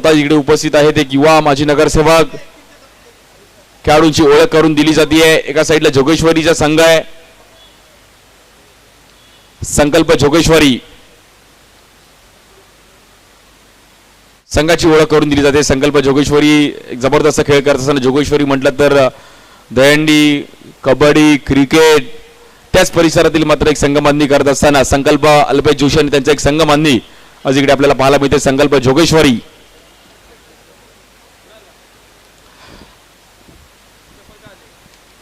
स्वतः इकडे उपस्थित आहेत. एक युवा माजी नगरसेवक, खेळाडूंची ओळख करून दिली जाते. एका साईडला जोगेश्वरीचा संघ आहे, संकल्प जोगेश्वरी, संघाची ओळख करून दिली जाते. संकल्प जोगेश्वरी एक जबरदस्त खेळ करत असताना, जोगेश्वरी म्हटलं तर दहंडी, कबड्डी, क्रिकेट त्याच परिसरातील मात्र एक संघबांधणी करत असताना संकल्प अल्पेश जोशी आणि त्यांचा एक संघबांधणी आज इकडे आपल्याला पाहायला मिळते. संकल्प जोगेश्वरी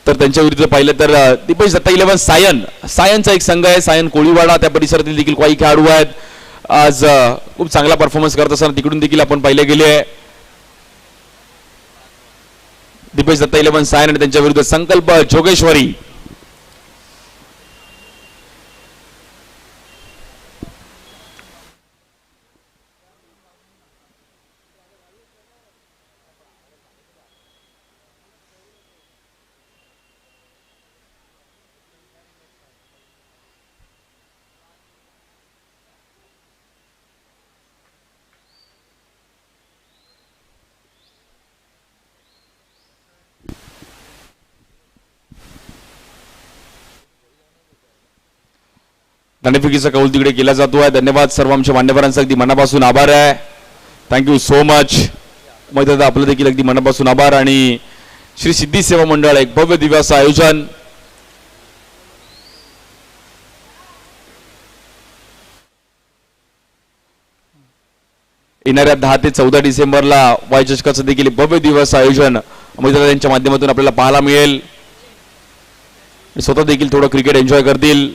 तर त्यांच्या विरुद्ध पाहिलं तर दीपेश दत्ता 11 सायनचा एक संघ आहे. सायन कोळीवाडा त्या परिसरातील देखील काही खेळाडू आहेत. आज खूप चांगला परफॉर्मन्स करत असताना तिकडून देखील आपण पाहिले गेले आहे. दीपेश दत्ता 11 सायन आणि त्यांच्या विरुद्ध संकल्प जोगेश्वरी. नाणेफेकीचा कौल तिकडे केला जातो आहे. धन्यवाद सर्व आमच्या मान्यवरांचा अगदी मनापासून आभार आहे. Thank you so much. मग आपलं देखील अगदी मनापासून आभार. आणि श्री सिद्धी सेवा मंडळ एक भव्य दिव्याचं आयोजन. येणाऱ्या 10 ते 14 डिसेंबरला वाय चषकाचं देखील भव्य दिवस आयोजन त्यांच्या माध्यमातून आपल्याला पाहायला मिळेल. स्वतः देखील थोडं क्रिकेट एन्जॉय करतील.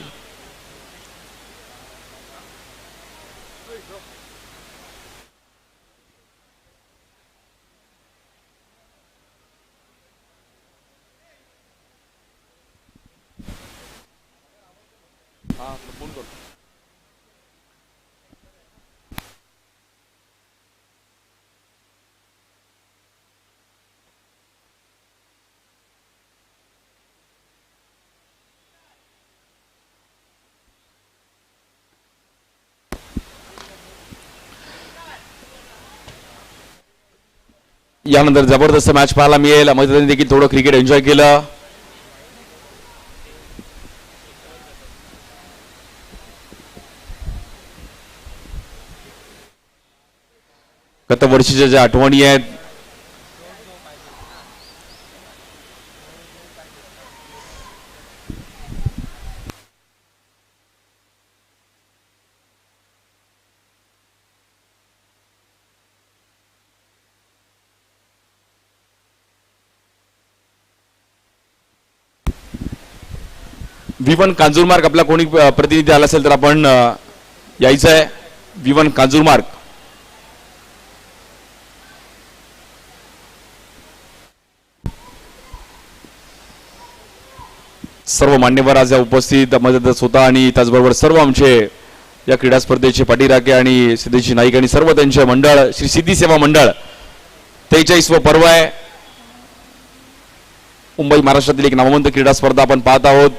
यानंतर जबरदस्त मॅच पाहायला मिळेल. मैदानी देखील थोडं क्रिकेट एन्जॉय केलं. गत वर्षीच्या ज्या आठवणी आहेत V1 कांजूरमार्ग आपला कोणी प्रतिनिधी आला असेल तर आपण यायचं आहे. V1 कांजूरमार्ग. सर्व मान्यवर आज उपस्थित मदत स्वतः आणि त्याचबरोबर सर्व आमचे या क्रीडा स्पर्धेचे पाठीराखे आणि सिद्धेशी नाईक आणि सर्व त्यांचे मंडळ श्री सिद्धी सेवा मंडळ 43व पर्व आहे. मुंबई महाराष्ट्रातील एक नामवंत क्रीडा स्पर्धा आपण पाहत आहोत.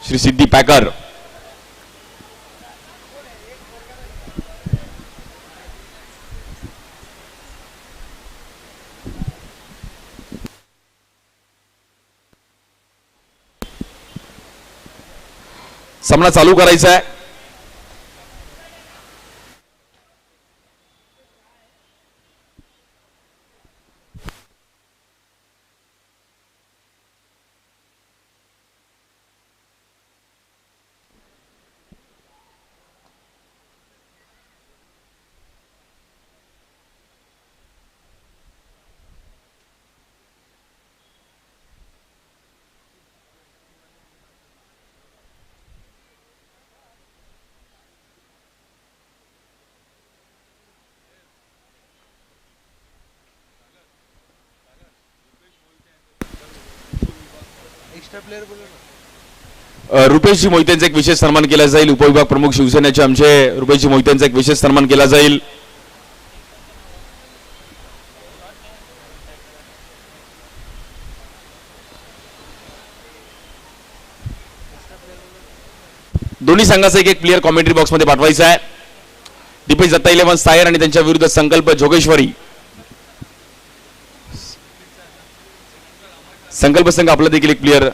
श्री सिद्धी पॅकर. सामना चालू करायचा आहे. रुपेशजी मोहितेंचा एक विशेष सन्मान केला जाईल. उपविभाग प्रमुख शिवसेनेचे आमचे रुपेशजी मोहितेंचा एक विशेष सन्मान केला जाईल. दोन्ही संघाचा एक प्लेयर कॉमेंट्री बॉक्स मध्ये पाठवायचा आहे. दीपेश दत्ता 11 सायर आणि त्यांच्या विरुद्ध संकल्प जोगेश्वरी. संकल्प संघ आपला देखील एक प्लेयर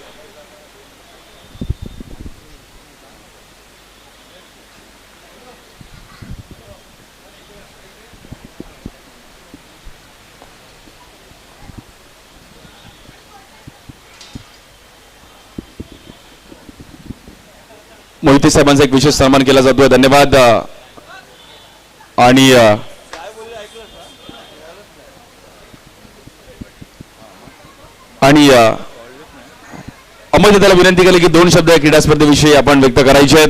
मोहिते साहेबांचा एक विशेष सन्मान केला जातोय. धन्यवाद. आणि आणि अमोल त्याला विनंती केली की 2 शब्द या क्रीडा स्पर्धेविषयी आपण व्यक्त करायचे आहेत.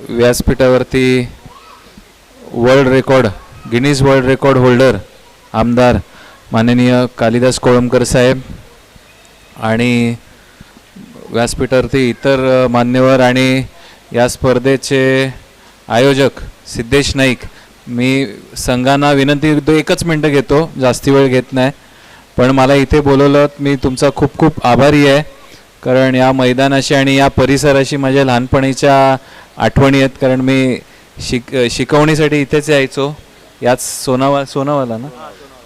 व्यासपीठावरती world record Guinness world record holder आमदार माननीय कालिदास कोळंबकर साहेब आणि व्यासपीठावरती इतर मान्यवर आणि या स्पर्धेचे आयोजक सिद्धेश नाईक. मी संघांना विनंती करतो, 1च मिनटं घेतो, जास्ती वेळ घेत नाही. पण मला इथे बोलवलं, मी तुमचा खूप खूप आभारी आहे. कारण या मैदानाशी आणि या परिसराशी माझ्या लहानपणीच्या आठवणी आहेत. कारण मी शिकवणीसाठी इथेच यायचो, याच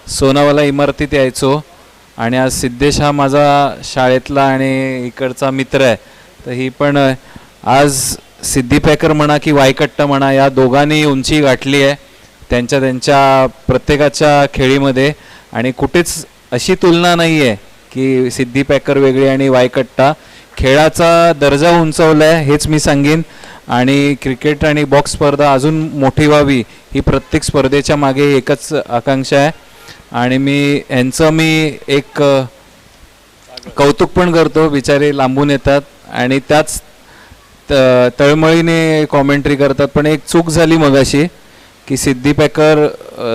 सोनावाला इमारतीत यायचो. आणि आज सिद्धेश हा माझा शाळेतला आणि इकडचा मित्र आहे. तर ही पण आज सिद्धी पॅकर म्हणा की वायकट्टा म्हणा, या दोघांनी उंची गाठली आहे त्यांच्या प्रत्येकाच्या खेळीमध्ये. आणि कुठेच अशी तुलना नाही आहे की सिद्धी पॅकर वेगळी आणि वायकट्टा. खेळाचा दर्जा उंचावला आहे हेच मी सांगेन. आणि क्रिकेट आणि बॉक्स स्पर्धा अजून मोठी व्हावी ही प्रत्येक स्पर्धेच्या मागे एकच आकांक्षा आहे. आणि मी एक कौतुक पण करतो. बिचारे लांबून येतात आणि त्याच तळमळीने कॉमेंट्री करतात. पण एक चूक झाली मगाशी की सिद्धी पॅकर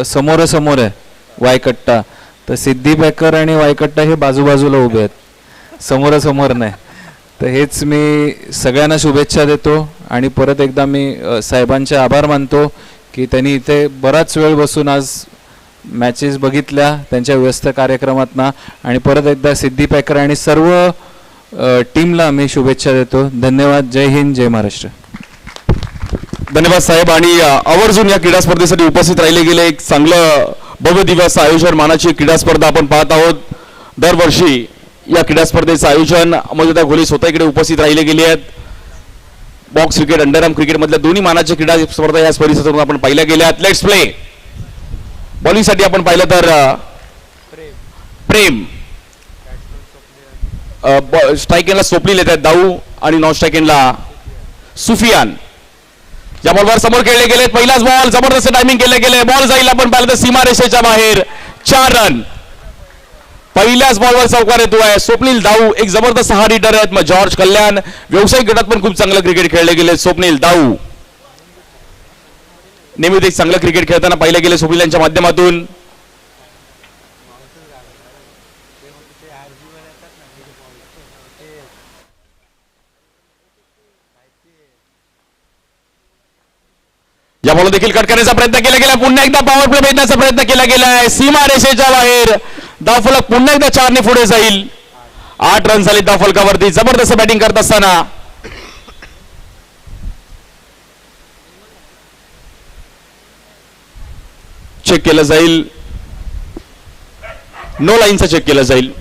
समोरासमोर आहे वायकट्टा, तर सिद्धी पॅकर आणि वायकट्टा हे बाजूबाजूला उभे आहेत, समोरासमोर नाही. तर हेच मी सगळ्यांना शुभेच्छा देतो. आणि परत एकदा मी साहेबांचे आभार मानतो की त्यांनी इथे बराच वेळ बसून आज मॅचेस बघितल्या त्यांच्या व्यस्त कार्यक्रमातनं. आणि परत एकदा सिद्धी पॅकर आणि सर्व टीमला मी शुभेच्छा देतो. धन्यवाद. जय हिंद, जय महाराष्ट्र. धन्यवाद साहेब. आणि आवर्जून या क्रीडा स्पर्धेसाठी उपस्थित राहिले गेले. एक चांगलं भव्य दिवस आयोजन मानाची क्रीडा स्पर्धा आपण पाहत आहोत. दरवर्षी या क्रीडा स्पर्धेचं आयोजन अमोलदा घोले स्वतः इकडे उपस्थित राहिले गेले आहेत. बॉक्स क्रिकेट, अंडरआर्म क्रिकेट मधल्या दोन्ही मानाच्या क्रीडा स्पर्धा या परिसरातून आपण पाहिल्या गेल्या आहेत. Let's play. बॉलिंगसाठी आपण पाहिलं तर प्रेम, स्ट्राईक एंडला स्वप्नील येत आहेत दाऊ आणि नॉन स्ट्राईक एंडला सुफियान. या बॉलवर समोर खेळले गेले. पहिलाच बॉल, जबरदस्त टायमिंग केले गेले. बॉल जाईल आपण पाहिलं तर सीमा रेषेच्या बाहेर. 4 रन. पहिल्याच बॉलवर चौकार येतोय. स्वप्नील दाऊ एक जबरदस्त हार्ड हिटर आहेत. मग जॉर्ज कल्याण व्यावसायिक गटात पण खूप चांगलं क्रिकेट खेळले गेले. स्वप्नील दाऊ नेहमीच एक चांगलं क्रिकेट खेळताना पाहिले गेले स्वप्नील यांच्या माध्यमातून. या बॉल देखील कट करण्याचा प्रयत्न केला गेला. पुन्हा एकदा पॉवर प्ले भेटण्याचा प्रयत्न केला गेलाय. सीमा रेषेच्या बाहेर. धावफलक पुन्हा एकदा 4 ने पुढे जाईल. 8 रन झाले धावफलकावरती. जबरदस्त बॅटिंग करत असताना चेक केलं जाईल. नो लाईनचा चेक केला जाईल.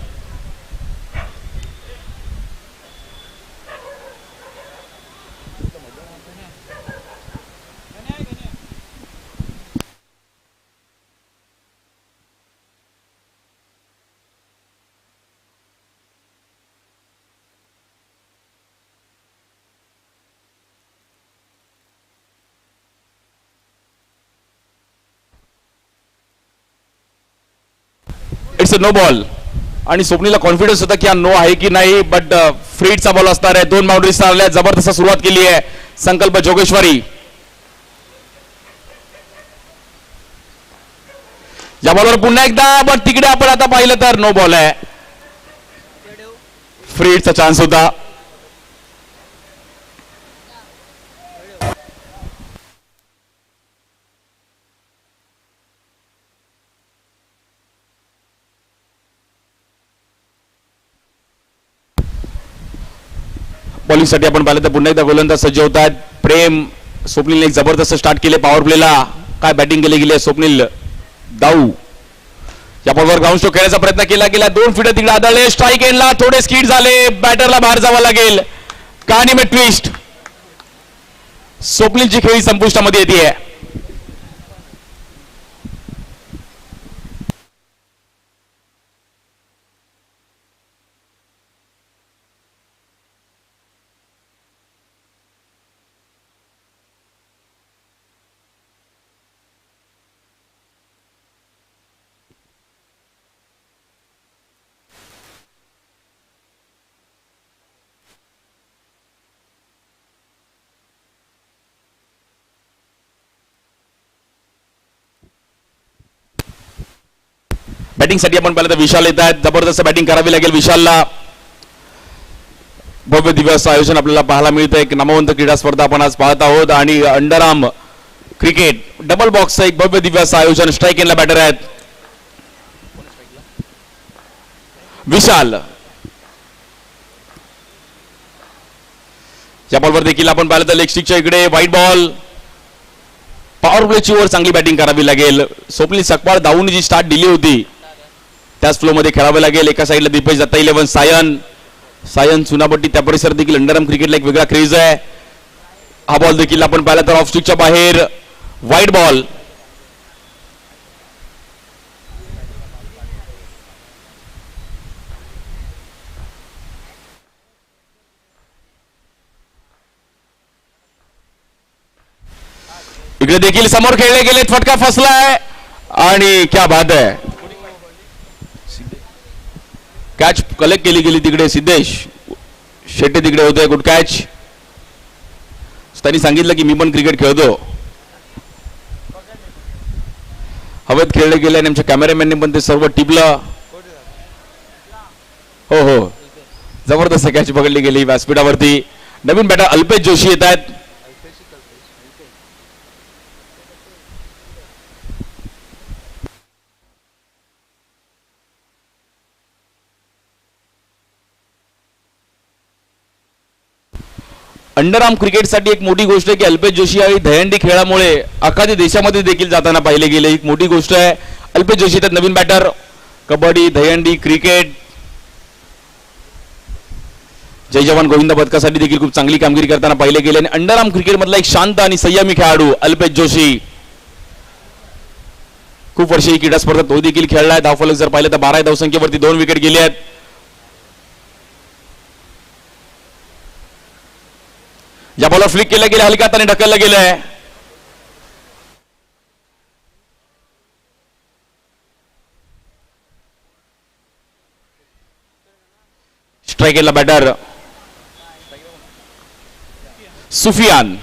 It's a no ball. आणि स्वप्नीला कॉन्फिडन्स होता की हा नो आहे की नाही, बट फ्रीडचा बॉल असणार आहे. 2 बाउंड्रीज आल्या. जबरदस्त सुरुवात केली आहे संकल्प जोगेश्वरी. या बॉलवर पुन्हा एकदा, बट तिकडे आपण आता पाहिलं तर नो बॉल आहे. फ्रीडचा चान्स होता. बॉलिंग साठी आपण पाहिलं तर पुन्हा एकदा गोलंदाज सज्ज होत आहेत. प्रेम, स्वप्नीलने एक जबरदस्त स्टार्ट केले पॉवर प्लेला. काय बॅटिंग केली गेली आहे स्वप्नील दाऊ. या बॉलवर ग्राउंड स्ट्रोक खेळण्याचा प्रयत्न केला गेला, 2 फीट तिकडे आदळले, स्ट्राईक एंडला थोडे स्किड झाले, बॅटरला बाहेर जावं लागेल. कहाणी में ट्विस्ट, स्वप्नीलची खेळी संपुष्टामध्ये येते. बॅटिंगसाठी आपण पाहिलं तर विशाल येत आहेत. जबरदस्त बॅटिंग करावी लागेल विशालला. भव्य दिव्य असं आयोजन आपल्याला पाहायला मिळतं. एक नामवंत क्रीडा स्पर्धा आपण आज पाहत आहोत आणि अंडरआर्म क्रिकेट डबल बॉक्सचं एक भव्य दिव्य असं आयोजन. स्ट्राईक एंडला बॅटर आहेत विशाल. या बॉलवर देखील आपण पाहिलं तर लेग स्टिकच्या इकडे व्हाईट बॉल. पॉवर प्लेची ओव्हर चांगली बॅटिंग करावी लागेल. स्वप्नील सकपाळ दाऊने जी स्टार्ट दिली होती त्याच फ्लो मध्ये खेळावे लागेल. एका साईडला दीपेश दत्ता 11, सायन चुनापट्टी त्या परिसरात देखील अंडरआर्म क्रिकेटला एक वेगळा क्रेज आहे. हा बॉल देखील आपण पाहिला तर ऑफ स्टिकच्या बाहेर व्हाईट बॉल. इकडे देखील समोर खेळले गेले, फटका फसलाय आणि क्या बात आहे. कॅच कलेक्ट केली गेली तिकडे. सिद्धेश शेट्टी तिकडे होते. Good catch. त्यांनी सांगितलं की मी पण क्रिकेट खेळतो. हवेत खेळले गेले आणि आमच्या कॅमेरामॅनने पण ते सर्व टिपलं. हो हो, जबरदस्त कॅच पकडली गेली व्यासपीठावरती. नवीन बॅटर अल्पेश जोशी येत आहेत. अंडरआर्म क्रिकेटसाठी एक मोठी गोष्ट आहे की अल्पेश जोशी आणि दहीहंडी खेळामुळे अखाद्या देशामध्ये देखील जाताना पाहिले गेले. एक मोठी गोष्ट आहे. अल्पेश जोशी तर नवीन बॅटर. कबड्डी, दहीहंडी, क्रिकेट, जय जवान गोविंदा पदकासाठी देखील खूप चांगली कामगिरी करताना पाहिले गेले. आणि अंडरआर्म क्रिकेट मधला एक शांत आणि संयमी खेळाडू अल्पेश जोशी. खूप वर्ष ही क्रीडा स्पर्धा तो देखील खेळलाय. धावफलक जर पाहिलं तर 12 धावसंख्येवरती 2 विकेट गेले आहेत. या बॉलर फ्लिक केलं गेलं, हलक्या हाताने ढकललं गेलंय. स्ट्राईक केला बॅटर सुफियान.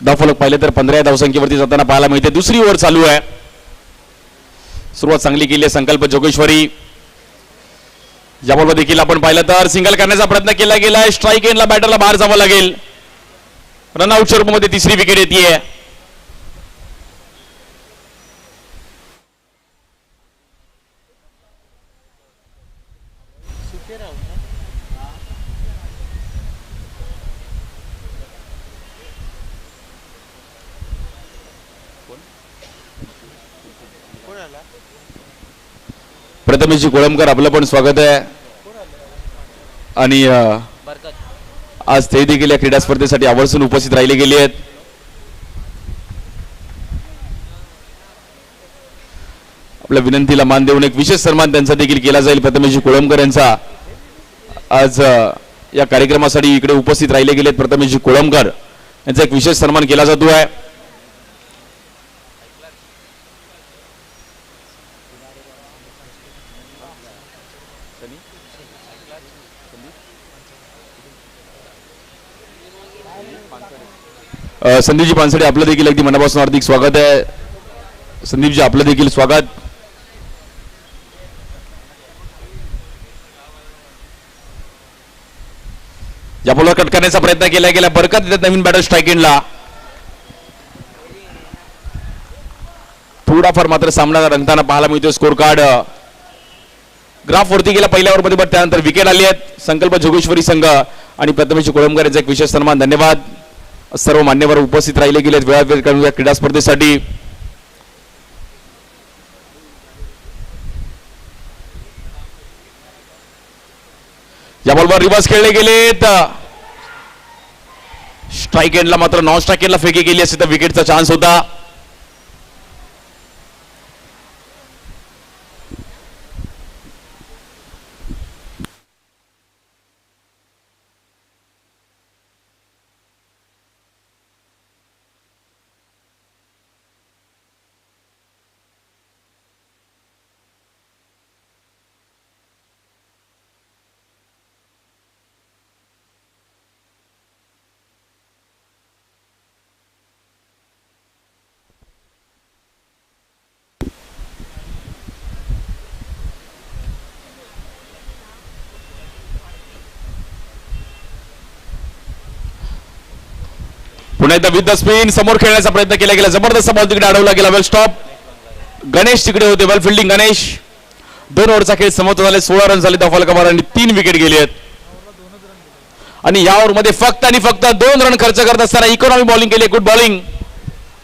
धावफलक पाहिले तर 15 धावसंख्येवरती जाताना पाहायला मिळते. दुसरी ओव्हर चालू आहे. सुरुवात चांगली केली आहे संकल्प जोगेश्वरी. या बॉलवर देखील आपण पाहिलं तर सिंगल करण्याचा प्रयत्न केला गेलाय. स्ट्राईक एंडला बॅटरला बाहेर जावं लागेल. रनआउटच्या रूपमध्ये तिसरी विकेट येते. प्रथमेशजी कोळंबकर आपलं पण स्वागत आहे. आणि आज ते देखील या क्रीडा स्पर्धेसाठी आवर्जून उपस्थित राहिले गेले आहेत. आपल्या विनंतीला मान देऊन एक विशेष सन्मान त्यांचा देखील केला जाईल. प्रथमेशजी कोळंबकर यांचा आज या कार्यक्रमासाठी इकडे उपस्थित राहिले गेलेत. प्रथमेशजी कोळंबकर यांचा एक विशेष सन्मान केला जातो आहे. संदीपजी पानसडे आपलं देखील अगदी मनापासून हार्दिक स्वागत आहे. संदीपजी आपलं देखील स्वागत. या बॉलवर कट करण्याचा प्रयत्न केला गेला. बरकत देतात नवीन बॅटर स्ट्राईक एंडला. थोडाफार मात्र सामना रंगताना पाहायला मिळतो. स्कोर कार्ड ग्राफ वरती गेला पहिल्या ओव्हरमध्ये, पण त्यानंतर विकेट आली आहेत. संकल्प जोगेश्वरी संघ आणि प्रथमेश कोळंबकर यांचा एक विशेष सन्मान. धन्यवाद. सर्व मान्यवर उपस्थित राहिले गेलेत वेळात वेळ काढून या क्रीडा स्पर्धेसाठी. या बॉलवर रिव्हर्स खेळले गेलेत. स्ट्राईक एंडला मात्र नॉन स्ट्राईक एंडला फेकी गेली असती तर विकेटचा चान्स होता. पुन्हा एकदा विथ द स्पिन समोर खेळण्याचा प्रयत्न केला गेला. जबरदस्त बॉल तिकडे अडवला गेला. वेल स्टॉप. गणेश तिकडे होते. वेल फिल्डिंग गणेश. 2 ओव्हरचा खेळ समाप्त झाले. 16 रन झाले धावफलकावर आणि 3 विकेट गेले आहेत. आणि या ओव्हरमध्ये फक्त आणि फक्त 2 रन खर्च करत असताना इकॉनॉमी बॉलिंग केली. Good bowling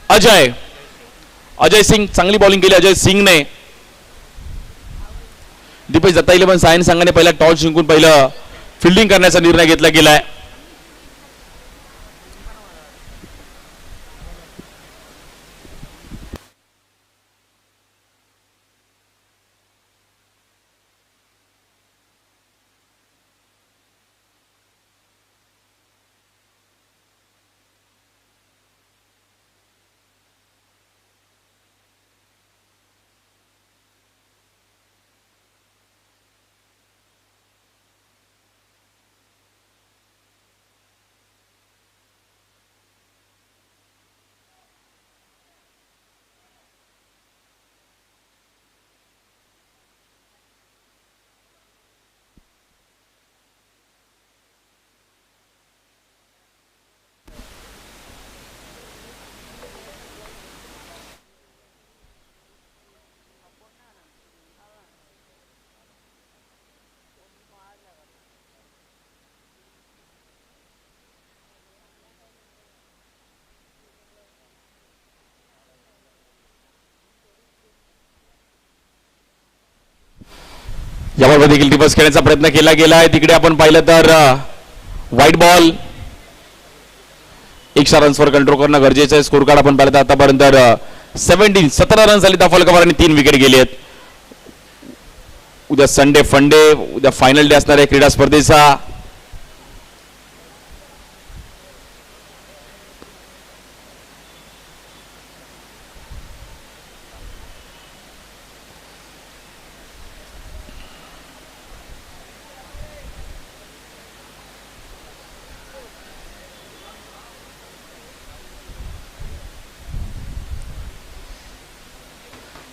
Ajay Singh. चांगली बॉलिंग केली अजय सिंगने. दीपेश दत्ता इलेव्हन सायन्स संघाने पहिला टॉस जिंकून पहिलं फिल्डिंग करण्याचा निर्णय घेतला गेलाय. यावर देखील रिव्हर्स खेळण्याचा प्रयत्न केला गेलाय. तिकडे आपण पाहिलं तर व्हाईट बॉल. 100 रन्सवर कंट्रोल करणं गरजेचं आहे. स्कोर कार्ड आपण पाहिलं तर आतापर्यंत 17 रन झाली धावफलकावर आणि 3 विकेट गेली आहेत. उद्या संडे फंडे, उद्या फायनल डे असणार आहे क्रीडा स्पर्धेचा.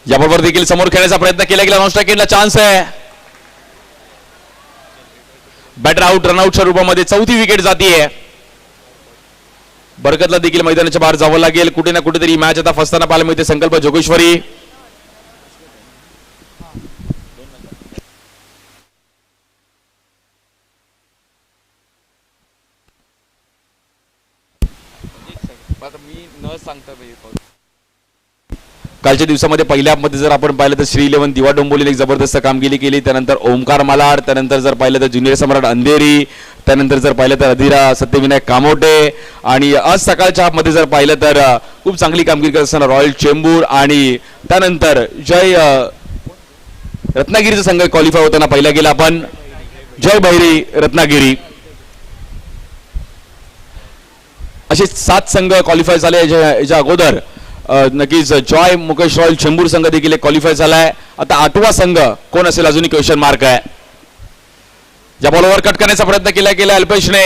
याबरोबर देखील समोर खेळण्याचा प्रयत्न केला गेला. नॉनस्ट्रायकिंगला चान्स आहे. बॅटर आउट, रनआउटच्या रूपामध्ये चौथी विकेट जातीये. बरकतला देखील मैदानाच्या बाहेर जावं लागेल. कुठे ना कुठेतरी मॅच आता फसताना पाहायला मिळते संकल्प जोगेश्वरी. कालच्या दिवसामध्ये पहिल्या मध्ये जर आपण पाहिलं तर श्री 11 दिवा डोंबोलीने एक जबरदस्त कामगिरी केली. त्यानंतर ओमकार मालाड, त्यानंतर जर पाहिलं तर ज्युनियर सम्राट अंधेरी, त्यानंतर जर पाहिलं तर अधिरा सत्यविनायक कामोटे, आणि आज सकाळच्या मध्ये जर पाहिलं तर खूप चांगली कामगिरी करत असताना रॉयल चेंबूर, आणि त्यानंतर जय रत्नागिरीचा संघ क्वालिफाय होताना पहिला गेला आपण जय भैरी रत्नागिरी. असे 7 संघ क्वालिफाय झाले. याच्या अगोदर नक्कीच जॉय मुकेश रॉयल चेंबूर संघ देखील क्वालिफाय झालाय. आता 8वा संघ कोण असेल अजूनही क्वेश्चन मार्क आहे. ज्या बॉलवर कट करण्याचा प्रयत्न केला गेला अल्पेशने.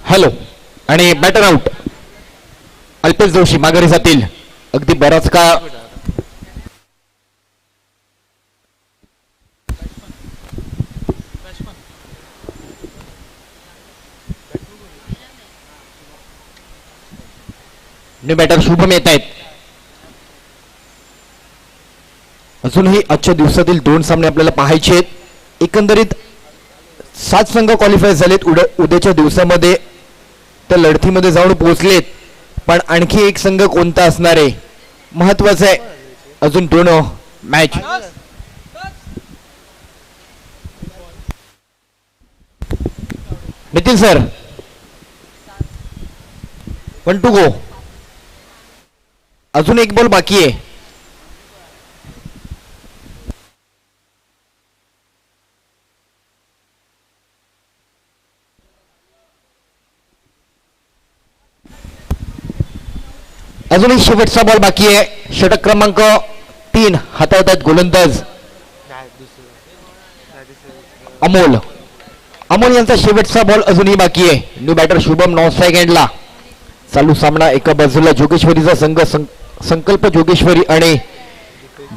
हॅलो आणि बॅटर आउट. अल्पेश जोशी माघारी जातील. अगदी बराच काळ न्यू बॅटर शुभम येत आहेत. अजूनही आजच्या दिवसातील 2 सामने आपल्याला पाहायचे आहेत. एकंदरीत 7 संघ क्वालिफाय झालेत. उद्याच्या दिवसामध्ये त्या लढतीमध्ये जाऊन पोहोचलेत. पण आणखी एक संघ कोणता असणार आहे महत्वाचं आहे. अजून 2 match. Nitin sir 1 to go. अजून एक बॉल बाकी आहे. अजून एक शेवटचा बॉल बाकी आहे. षटक क्रमांक 3 हाताळतात गोलंदाज अमोल यांचा शेवटचा बॉल अजूनही बाकी आहे. न्यू बॅटर शुभम 9 सेकंडला. चालू सामना एका बाजूला जोगेश्वरीचा संघ संकल्प जोगेश्वरी आणि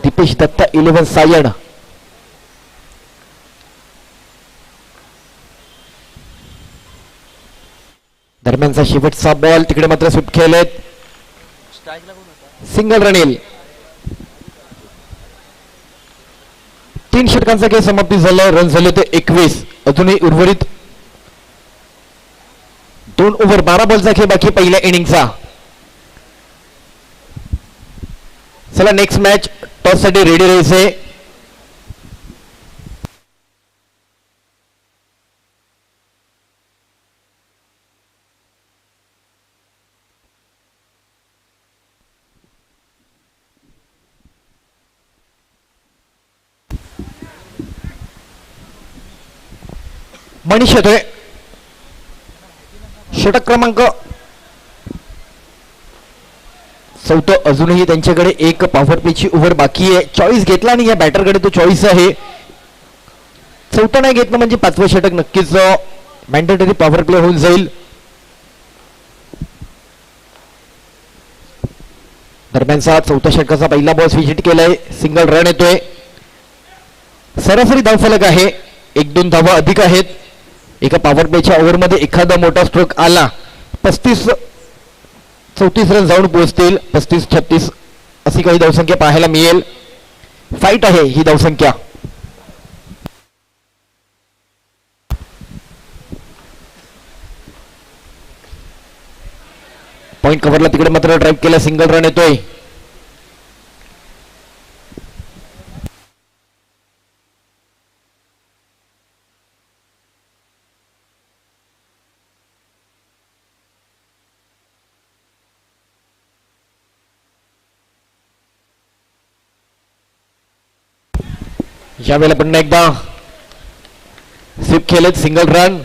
दीपेश दत्ता 11 सायण. दरम्यानचा शेवटचा बॉल तिकडे मात्र सुट खेळलेत. सिंगल रन येईल. 3 षटकांचा खेळ समाप्ती झाला. रन झाले ते 21. अजूनही उर्वरित 2 ओव्हर 12 बॉलचा खेळ बाकी पहिल्या इनिंगचा. चला नेक्स्ट मॅच टॉस साठी रेडी राहायचंय. मनीष येतोय. षटक क्रमांक 14. अजूनही त्यांच्याकडे एक पॉवर प्लेची ओव्हर बाकी आहे. चॉईस घेतला आणि या बॅटरकडे तो चॉईस आहे. 14 नाही घेतलं म्हणजे 5वं षटक नक्कीच मॅन्डेटरी पॉवर प्ले होऊन जाईल. दरम्यानचा 4थ्या षटकाचा पहिला बॉल विजिट केलाय. सिंगल रन येतोय. सरासरी धावफलक आहे 1-2 धावा अधिक आहेत. एका पॉवर प्लेच्या ओव्हरमध्ये एखादा मोठा स्ट्रोक आला 35-34 रन जाऊन पोहोचतील. 35-36 अशी काही धावसंख्या पाहायला मिळेल. फाईट आहे ही धावसंख्या. पॉइंट कव्हरला तिकडे मात्र ड्राईव्ह केला. सिंगल रन येतोय. यावेळेला पुन्हा एकदा स्वीप केलेत. Single run.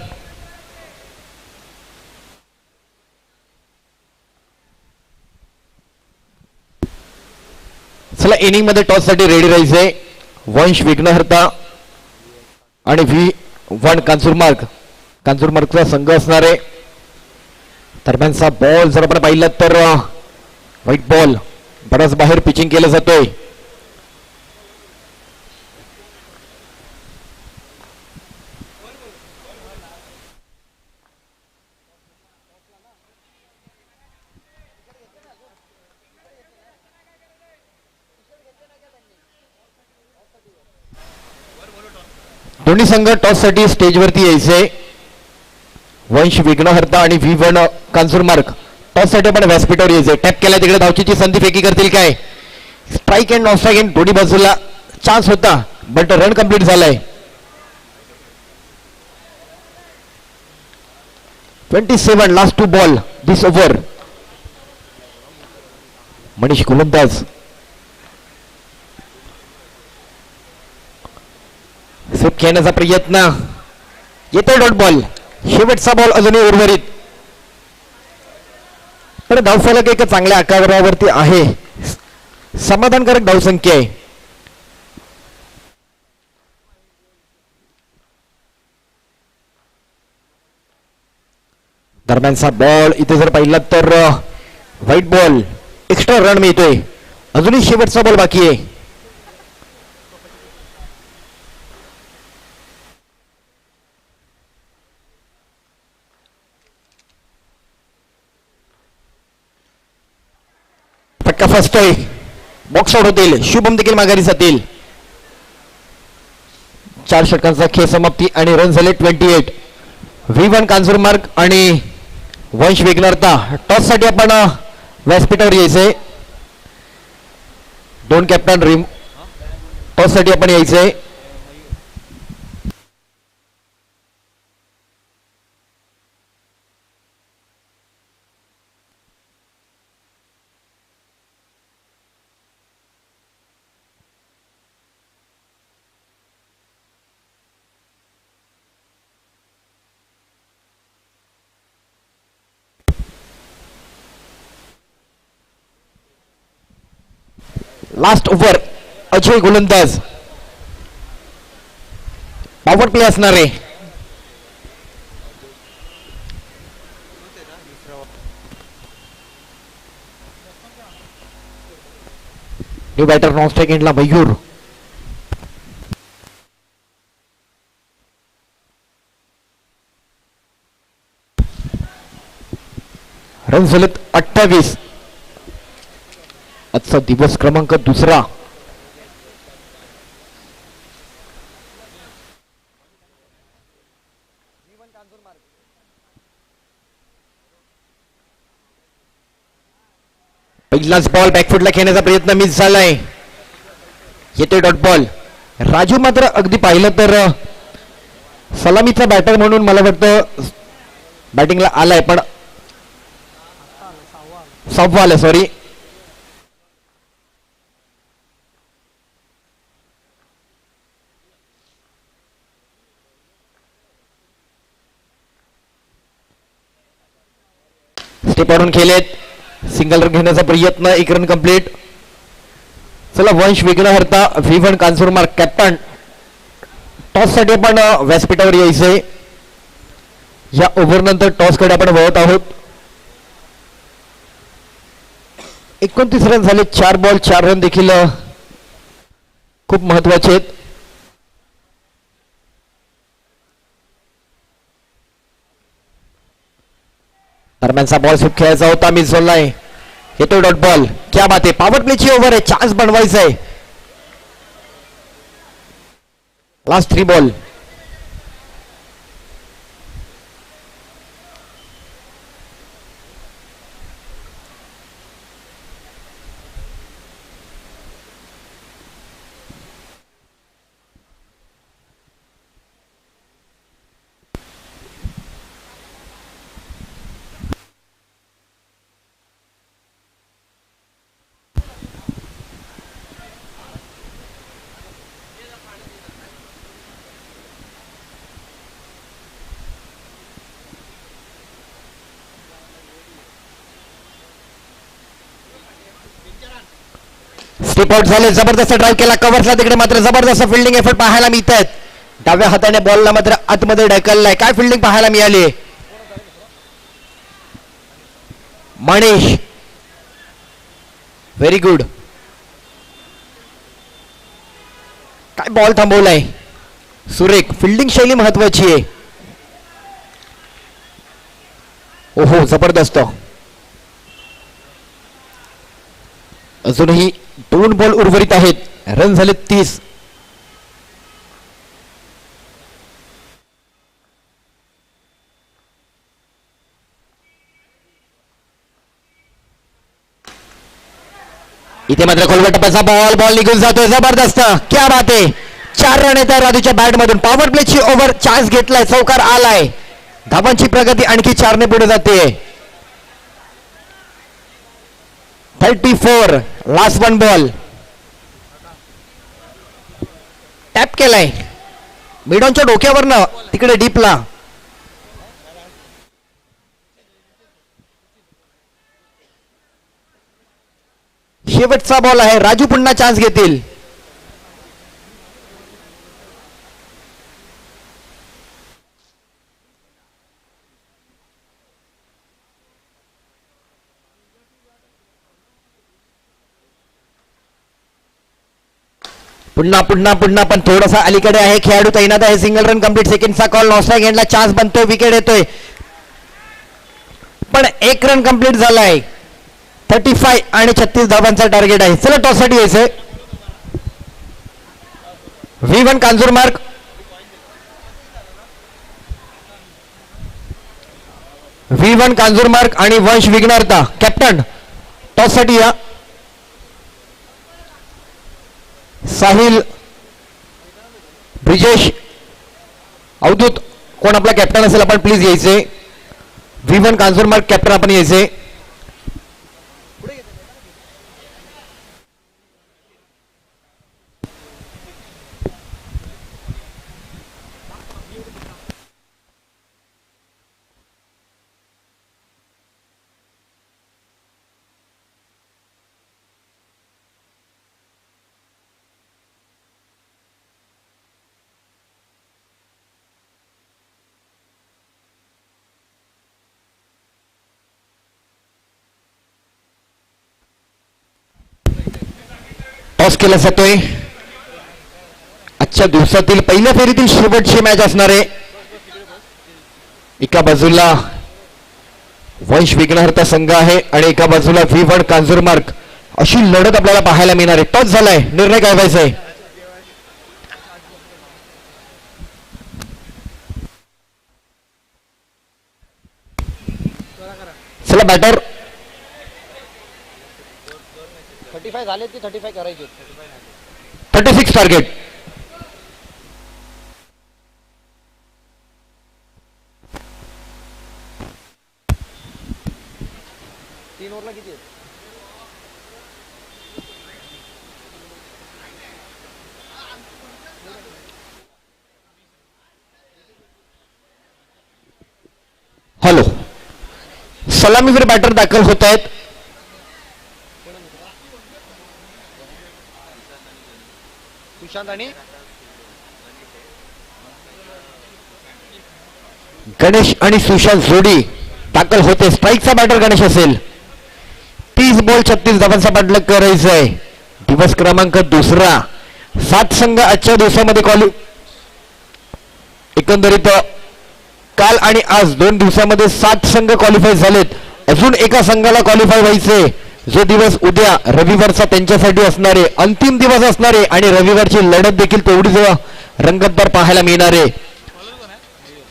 चला इनिंग मध्ये टॉस साठी रेडी राहायचंय. वंश विघ्नहर्ता आणि V1 कांजूरमार्गचा संघ असणार आहे. दरम्यानचा बॉल जर आपण पाहिलं तर व्हाईट बॉल बराच बाहेर पिचिंग केलं जातोय. दोन्ही संघ टॉस साठी स्टेजवरती यायचे. वंश विघ्नहर्ता आणि V1 कांजूरमार्ग टॉस साठी आपण व्यासपीठावर यायचे. टॅप केला तिकडे धावचीची संधी फेकी करतील काय. स्ट्राईक अँड नॉन स्ट्राईक दोन्ही बाजूला चान्स होता बट रन कंप्लीट झालाय. 27 last two ball this over. Manish गोलंदाज. स्वीप खेळण्याचा प्रयत्न. येतोय डॉट बॉल. शेवटचा बॉल अजूनही उर्वरित. पण धावफलक एक चांगल्या आकारावरती आहे. समाधानकारक धावसंख्या आहे. दरम्यानचा बॉल इथे जर पाहिला तर व्हाईट बॉल. एक्स्ट्रा रन मिळतोय. अजूनही शेवटचा बॉल बाकी आहे. फटका फर्स्ट आहे. बॉक्स आउट होतील. शुभम देखील माघारी जातील. 4 षटकांचा खेळ समाप्ती आणि रन झाले 28. V1 कांजूरमार्ग आणि वंश विघ्नहर्ता टॉस साठी आपण व्यासपीठावर यायचंय. 2 कॅप्टन टॉस साठी आपण यायचंय. Last over. अजय गोलंदाज. पॉवर प्ले असणार आहे. न्यू बॅटर नॉन स्ट्राईक एंडला मयूर. रन झालेत 28. आजचा दिवस क्रमांक 2. पहिलाच बॉल बॅकफुटला खेळण्याचा प्रयत्न मिस झालाय. येतोय डॉट बॉल. राजू मात्र अगदी पाहिलं तर सलामीचा बॅटर म्हणून मला वाटतं बॅटिंगला आलाय, पण सहावा आलाय, सॉरी. स्टेप आउट खेळलेत. सिंगल रन घेण्याचा प्रयत्न, 1 रन कंप्लीट. चला वंश विघ्नहर्ता V1 कांजूरमार्ग कॅप्टन टॉस साठी आपण व्यासपीठावर यायचंय. या ओव्हर नंतर टॉस कडे आपण वळत आहोत. 29 रन झाले. 4 बॉल 4 रन देखील खूप महत्वाचे आहेत. दरम्यानचा बॉल सुट खेळायचा होता, मिस झालाय. येतोय डॉट बॉल. क्या बात आहे. पॉवर प्लेची ओव्हर आहे. चान्स बनवायचा आहे. Last 3 ball. स्टेप आउट झाले. जबरदस्त ड्राईव्ह केला कव्हरला. तिकडे मात्र जबरदस्त फिल्डिंग एफर्ट पाहायला मिळत आहेत. डाव्या हाताने बॉलला मात्र आतमध्ये ढकललाय. काय फिल्डिंग पाहायला मिळाली. Manish very good. काय बॉल थांबवलाय. सुरेख फिल्डिंग शैली महत्वाची आहे. ओहो जबरदस्त. अजूनही 2 बॉल उर्वरित आहेत. रन झाले 30. इथे मात्र खोलगट टप्प्याचा बॉल निघून जातोय. जबरदस्त. क्या बात आहे. 4 रन येत आहे राजूच्या बॅट मधून. पॉवर प्लेची ओव्हर चान्स घेतलाय. चौकार आलाय. धावांची प्रगती आणखी 4 ने पुढे जाते. 34. Last 1 ball. टॅप केलाय मिडॉनच्या डोक्यावरनं तिकडे डीपला. शेवटचा बॉल आहे. राजू पुन्हा चान्स घेतील. पुन्हा पुन्हा पुन्हा पण थोडासा अलीकडे आहे. खेळाडू तैनात आहे. Single run complete. सेकंडचा कॉल. नॉस्ट्राईक एंडला चान्स बनतोय. विकेट येतोय. पण 1 रन कंप्लीट झालाय. 35 आणि 36 धावांचा टार्गेट आहे. चला टॉस साठी यायचंय. V1 कांजूरमार्ग V1 कांजूरमार्ग आणि वंश विघ्नहर्ता कॅप्टन टॉस साठी या. साहिल ब्रिजेश अवधूत कोण आपला कॅप्टन असेल आपण प्लीज यायचे. V1 कांजूरमार्ग कॅप्टन आपण यायचे. टॉस केला जातोय. आजच्या दिवसातील पहिल्या फेरीतील शेवटची मॅच असणार आहे. एका बाजूला वंश विघ्नहर्ता संघ आहे आणि एका बाजूला V1 कांजूरमार्ग. अशी लढत आपल्याला पाहायला मिळणार आहे. टॉस झालाय. निर्णय काय व्हायचा आहे. चला बॅटर 35 झाले ते 35 करायचे 36 टार्गेट. तीन ओव्हरला किती आहेत? हॅलो, सलामीवीर बॅटर दाखल होत आहेत. सुशांत आणि गणेश आणि सुशांत जोडी दाखल होते. स्ट्राईकचा बॅटर गणेश असेल. 30 बॉल 36 धावांचा पाठलाग करायचा आहे. दिवस क्रमांक दुसरा. 7 संघ आजच्या दिवसामध्ये एकंदरीत काल आणि आज 2 दिवसामध्ये 7 संघ क्वालिफाय झालेत. अजून एका संघाला क्वालिफाय व्हायचे. जो दिवस उद्या रविवारचा त्यांच्यासाठी असणारे अंतिम दिवस असणारे आणि रविवारची लढत देखील तेवढीच रंगतदार पाहायला मिळणार आहे.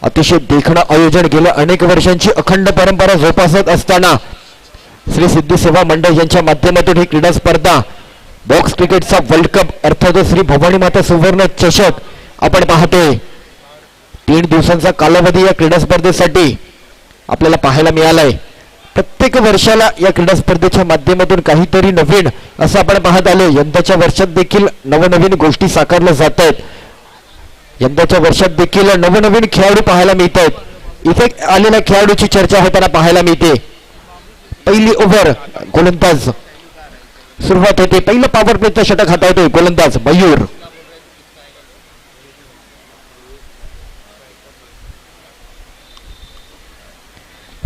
अतिशय देखणं आयोजन गेल्या अनेक वर्षांची अखंड परंपरा जोपासत असताना श्री सिद्धी सेवा मंडळ यांच्या माध्यमातून ही क्रीडा स्पर्धा बॉक्स क्रिकेटचा वर्ल्ड कप अर्थात श्री भवानी माता सुवर्ण चषक आपण पाहतोय. 3 दिवसांचा कालावधी या क्रीडा स्पर्धेसाठी आपल्याला पाहायला मिळालाय. प्रत्येक वर्षाला या क्रीडा स्पर्धेच्या माध्यमातून काहीतरी नवीन असं आपण पाहत आलो. यंदाच्या वर्षात देखील नवनवीन गोष्टी साकारल्या जात आहेत. यंदाच्या वर्षात देखील नवनवीन खेळाडू पाहायला मिळत आहेत. इथे आलेल्या खेळाडूची चर्चा होताना पाहायला मिळते. पहिली ओव्हर गोलंदाज सुरुवात होते. पहिलं पॉवर प्लेचं षटक हाताळतोय गोलंदाज मयूर.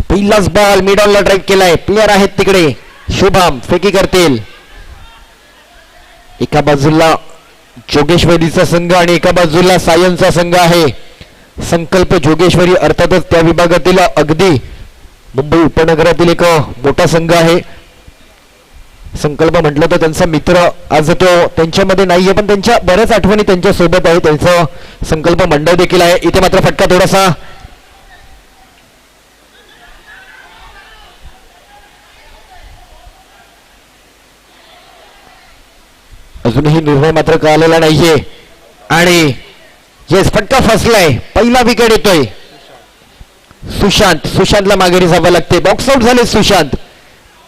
पहिलाच बॉल मिडॉनला ड्राईव्ह केलाय. प्लेयर आहेत तिकडे. शुभम फेकी करतील. एका बाजूला जोगेश्वरीचा संघ आणि एका बाजूला सायनचा संघ आहे. संकल्प जोगेश्वरी अर्थातच त्या विभागातील अगदी मुंबई उपनगरातील एक मोठा संघ आहे. संकल्प म्हटलं तर त्यांचा मित्र आज तो त्यांच्यामध्ये नाहीये, पण त्यांच्या बऱ्याच आठवणी त्यांच्या सोबत आहे. त्यांचं संकल्प मंडळ देखील आहे. इथे मात्र फटका थोडासा अजूनही निर्णय मात्र कळालेला नाहीये आणि येस फटका फसलाय. पहिला विकेट येतोय. सुशांतला माघारी जावं लागते. बॉक्स आउट झाले सुशांत.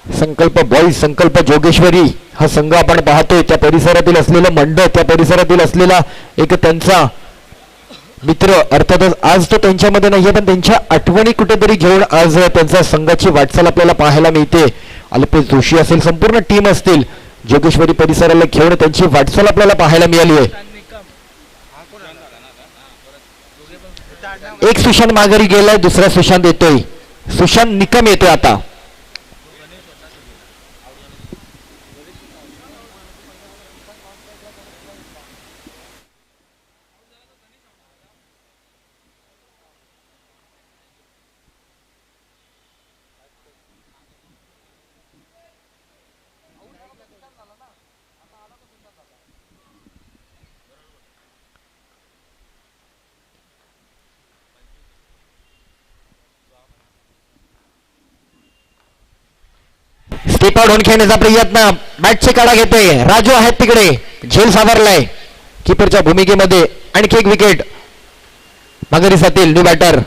संकल्प बॉईज संकल्प जोगेश्वरी हा संघ आपण पाहतोय. त्या परिसरातील असलेलं मंडळ, त्या परिसरातील असलेला एक त्यांचा मित्र अर्थातच आज तो त्यांच्यामध्ये नाहीये, पण त्यांच्या आठवणी कुठेतरी घेऊन आज त्यांचा संघाची वाटचाल आपल्याला पाहायला मिळते. अल्पेश जोशी असेल, संपूर्ण टीम असतील, जोगेश्वरी परिसराला घेऊन त्यांची वाटचाल आपल्याला पाहायला मिळाली आहे. एक सुशांत माघारी गेलाय, दुसरा सुशांत येतोय. सुशांत निकम येतोय आता. स्टेप आउट होऊन खेळण्याचा प्रयत्न. बॅटचे काढा घेतोय. राजू आहेत तिकडे. झेल सावरलाय कीपरच्या भूमिकेमध्ये. आणखी एक विकेट माघारी जातील न्यू बॅटर.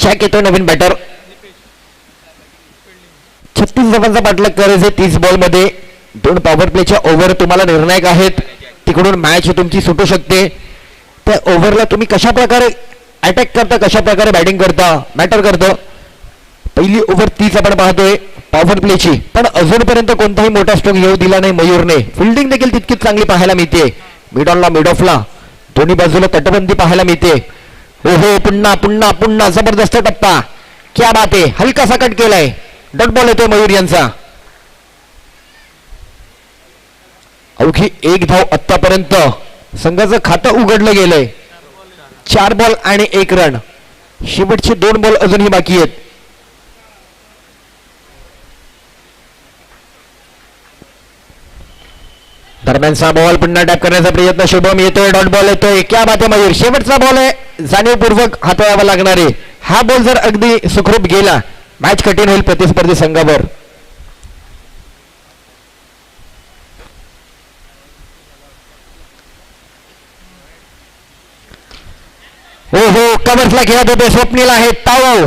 जॅक येतोय नवीन बॅटर. 36 धावांचा पाठलाग करायचे 30 बॉल मध्ये. 2 पॉवर प्लेच्या ओव्हर तुम्हाला निर्णायक आहेत. तिकडून मॅच तुमची सुटू शकते. त्या ओव्हरला तुम्ही कशा प्रकारे अटॅक करता, कशा प्रकारे बॅटिंग करता मॅटर करतं. पहिली ओव्हर 30 आपण पाहतोय पॉवर प्लेची, पण अजूनपर्यंत कोणताही मोठा स्ट्रोक येऊ दिला नाही मयूरने. फिल्डिंग देखील तितकीच चांगली पाहायला मिळते. मिड ऑनला मिड ऑफला दोन्ही बाजूला तटबंदी पाहायला मिळते. हो हो, पुन्हा पुन्हा पुन्हा जबरदस्त टप्पा. क्या बात आहे. हलकासा कट केलाय. डॉट बॉल येतोय मयूर यांचा. अवघी 1 धाव आतापर्यंत संघाचं खातं उघडलं गेलंय. 4 बॉल आणि 1 रन. शेवटचे 2 बॉल अजूनही बाकी आहेत. दरम्यानचा बॉल पुन्हा टॅप करण्याचा प्रयत्न शुभम येतोय. डॉट बॉल येतोय. क्या बात आहे मयूर. शेवटचा बॉल आहे जाणीवपूर्वक हाताळावा लागणारे. हा बॉल जर अगदी सुखरूप गेला मॅच कठीण होईल प्रतिस्पर्धी संघावर. हो हो कव्हर्सला खेळत होते. स्वप्नील आहे ताऊ.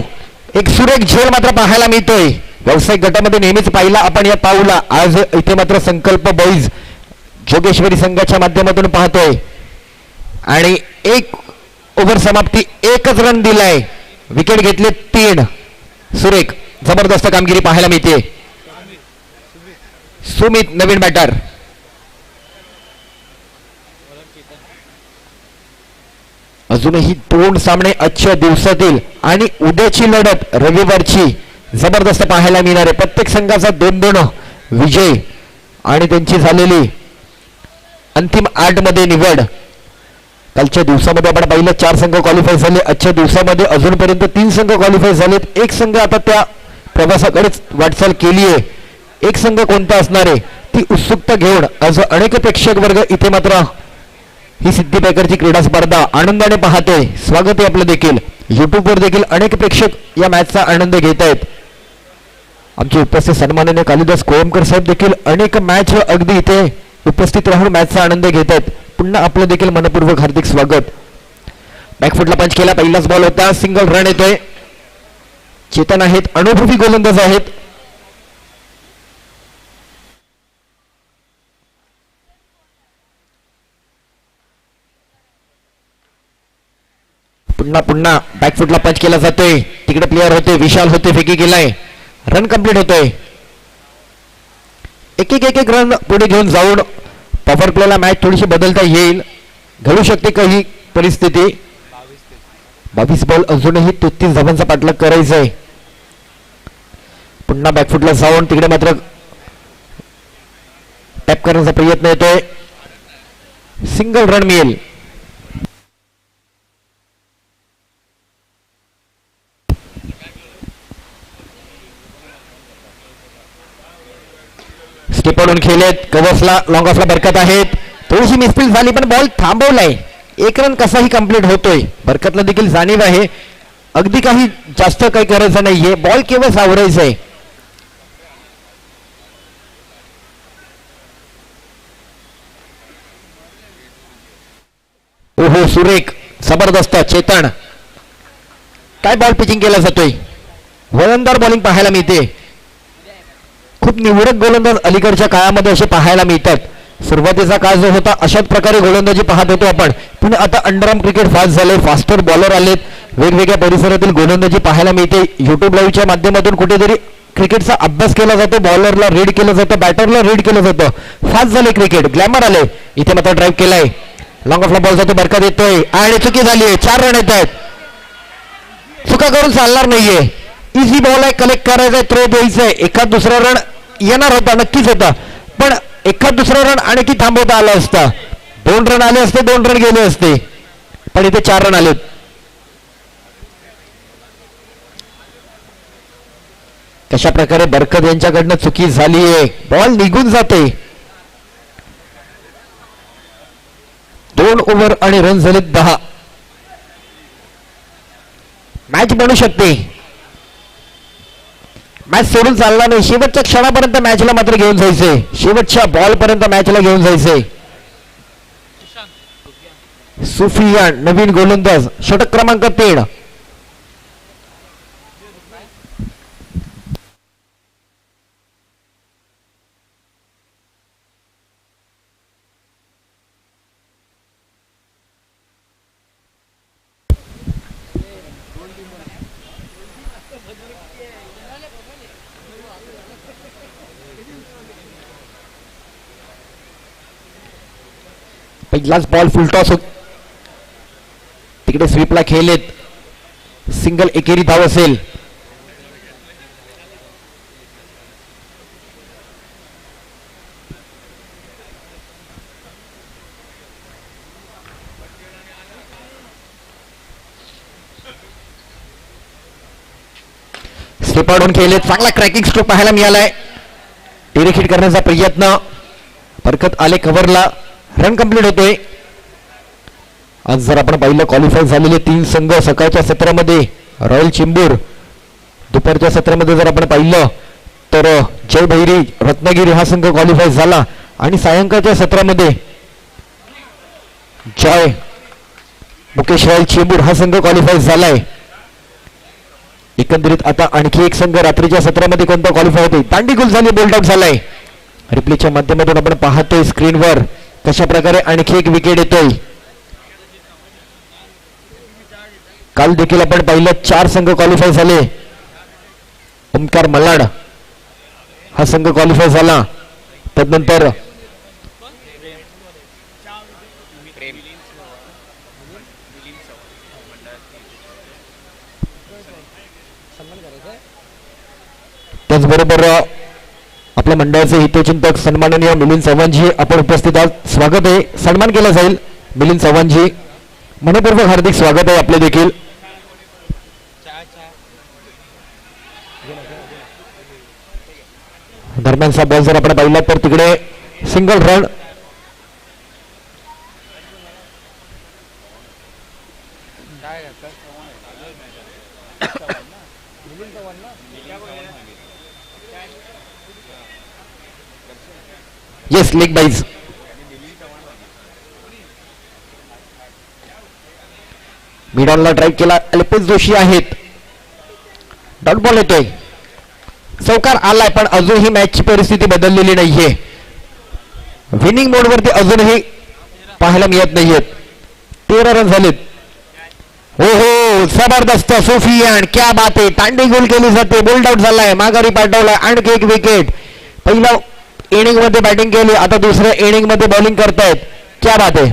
एक सुरेख झेल मात्र पाहायला मिळतोय. व्यावसायिक गटामध्ये नेहमीच पाहिला आपण या ताऊला. आज इथे मात्र संकल्प बॉईज जोगेश्वरी संघाच्या माध्यमातून पाहतोय आणि एक ओव्हर समाप्ती एकच रन दिलाय. विकेट घेतले 3. सुरेख जबरदस्त कामगिरी पाहायला मिळते. सुमित नवीन बॅटर. अजूनही 2 सामने आजच्या दिवसातील आणि उद्याची लढत रविवारची जबरदस्त पाहायला मिळणार आहे. प्रत्येक संघाचा 2-2 विजय आणि त्यांची झालेली अंतिम 8 मध्ये निवड. कालच्या दिवसामध्ये आपण पाहिलं 4 संघ क्वालिफाय झाले. आजच्या दिवसामध्ये अजूनपर्यंत 3 संघ क्वालिफाय झालेत. एक संघ आता त्या प्रवासाकडेच वाटचाल केली आहे. एक संघ कोणता असणार आहे ती उत्सुकता घेऊन आज अनेक प्रेक्षक वर्ग इथे मात्र ही सिद्धी पॅकरची क्रीडा स्पर्धा आनंदाने पाहते. स्वागत आहे आपलं देखील. युट्यूबवर देखील अनेक प्रेक्षक या मॅचचा आनंद घेत आहेत. आमचे उपस्थित सन्माननीय कालिदास कोळंबकर साहेब देखील अनेक मॅच अगदी इथे उपस्थित राहून मॅचचा आनंद घेत आहेत. पुन्हा आपलं देखील मनपूर्वक हार्दिक स्वागत. बॅकफुटला पंच केला. पहिलाच बॉल होता. सिंगल रन येतोय. चेतन आहेत अनुभवी गोलंदाज आहेत. पुन्हा बॅकफुटला पंच केला जातोय. तिकडे प्लेअर होते विशाल होते. फेकी केलाय. रन कंप्लीट होतोय. एक रन पुढे घेऊन जाऊन पॉवर प्लेला मॅच थोडीशी बदलता येईल. घडू शकते काही परिस्थिती. 22 बॉल अजूनही 33 धावांचा पाठलाग करायचा आहे. पुन्हा बॅकफुटला जाऊन तिकडे मात्र टॅप करण्याचा प्रयत्न येतोय. सिंगल रन मिळेल. पडून खेळलेत. कव्हर्सला लॉंग ऑफला बरकत आहेत. थोडीशी मिसफील झाली पण बॉल थांबवलाय. 1 रन कसाही कंप्लीट होतोय. बरकतला देखील जाणीव आहे. अगदी काही जास्त काही करायचं नाहीये. बॉल केवळ सावरायचा आहे. ओहो सुरेख जबरदस्त. चेतन काय बॉल पिचिंग केला जातोय. वळणदार बॉलिंग पाहायला मिळते. खूप निवडक गोलंदाज अलीकडच्या काळामध्ये असे पाहायला मिळतात. सुरुवातीचा काळ जो होता अशाच प्रकारे गोलंदाजी पाहत होतो आपण. पण आता अंडरआर्म क्रिकेट फास्ट झाले. फास्टर बॉलर आलेत. वेगवेगळ्या परिसरातील गोलंदाजी पाहायला मिळते. युट्यूब लाईव्हच्या माध्यमातून कुठेतरी क्रिकेटचा अभ्यास केला जातो. बॉलरला रीड केलं जातं. बॅटरला रीड केलं जातं. फास्ट झाले क्रिकेट. ग्लॅमर आले. इथे मात्र ड्राईव्ह केलाय. लॉंग ऑफला बॉल जातो. बरकत येतोय आणि चुकी झाली. 4 रन येत आहेत. चुका करून चालणार नाहीये. इझी बॉल आहे. कलेक्ट करायचंय. थ्रो द्यायचंय. एखाद दुसरा रन येणार होता. नक्कीच होता. पण एखाद दुसरा रन आणखी थांबवता आला असता. 2 रन आले असते. 2 रन गेले असते. पण इथे 4 रन आलेत. कशा प्रकारे बरकत यांच्याकडनं चुकी झाली आहे. बॉल निघून जाते. 2 ओव्हर आणि रन झाले 10. मॅच बनू शकते. मॅच सोडून चालला नाही. शेवटच्या क्षणापर्यंत मॅचला मात्र घेऊन जायचंय. शेवटच्या बॉल पर्यंत मॅचला घेऊन जायचंय. सुफियान नवीन गोलंदाज. षटक क्रमांक 3. पहिलाच बॉल फुलटॉस होत. तिकडे स्वीपला खेळलेत. सिंगल एकेरी धाव असेल. स्वीपाडून खेळलेत. चांगला क्रॅकिंग स्ट्रोक पाहायला मिळालाय. टेरिक हिट करण्याचा प्रयत्न बरकत आले कव्हरला, रन कंप्लीट होतोय. आज जर आपण पाहिलं क्वालिफाय झालेले 3 संघ सकाळच्या सत्रामध्ये रॉयल चेंबूर, दुपारच्या सत्रामध्ये जर आपण पाहिलं तर जय भैरी रत्नागिरी हा संघ क्वालिफाय झाला आणि सायंकाळच्या सत्रामध्ये जय मुकेश रॉयल चेंबूर हा संघ क्वालिफाय झालाय. एकंदरीत आता आणखी एक संघ रात्रीच्या सत्रामध्ये कोणता क्वालिफाय होते, दांडीगुल झाली, बोल्ड आउट झालाय. रिप्लेच्या माध्यमातून आपण पाहतोय स्क्रीनवर कशा प्रकारे आणखी एक विकेट येतोय. काल देखील आपण पाहिलं 4 संघ क्वालिफाय झाले. ओमकार मलाड हा संघ क्वालिफाय झाला. त्यानंतर त्याचबरोबर आपल्या मंडळाचे हितचिंतक सन्माननीय मिलिंद चव्हाणजी आपण उपस्थित आहात. स्वागत आहे, सन्मान केला जाईल. मिलिंद चव्हाणजी मनपूर्वक हार्दिक स्वागत आहे आपले देखील. दरम्यानचा बॉल जर आपण पाहिला तर तिकडे single run. Yes, leg byes. मिडॉनला ड्राईव्ह केला, अल्पेश जोशी आहेत. डॉट बॉल येतोय, चौकार आलाय पण अजूनही मॅचची परिस्थिती बदललेली नाहीये. विनिंग मोडवरती अजूनही पाहायला मिळत नाहीयेत. 13 रन झालेत. हो हो, जबरदस्त सोफियान, क्या बात आहे. तांडी गोल केली जाते, बोल्ड आउट झालाय, माघारी पाठवलाय. आणखी एक विकेट. पहिल्या इनिंग मध्ये बॅटिंग केली, आता दुसऱ्या इनिंग मध्ये बॉलिंग करतायत. क्या बात आहे.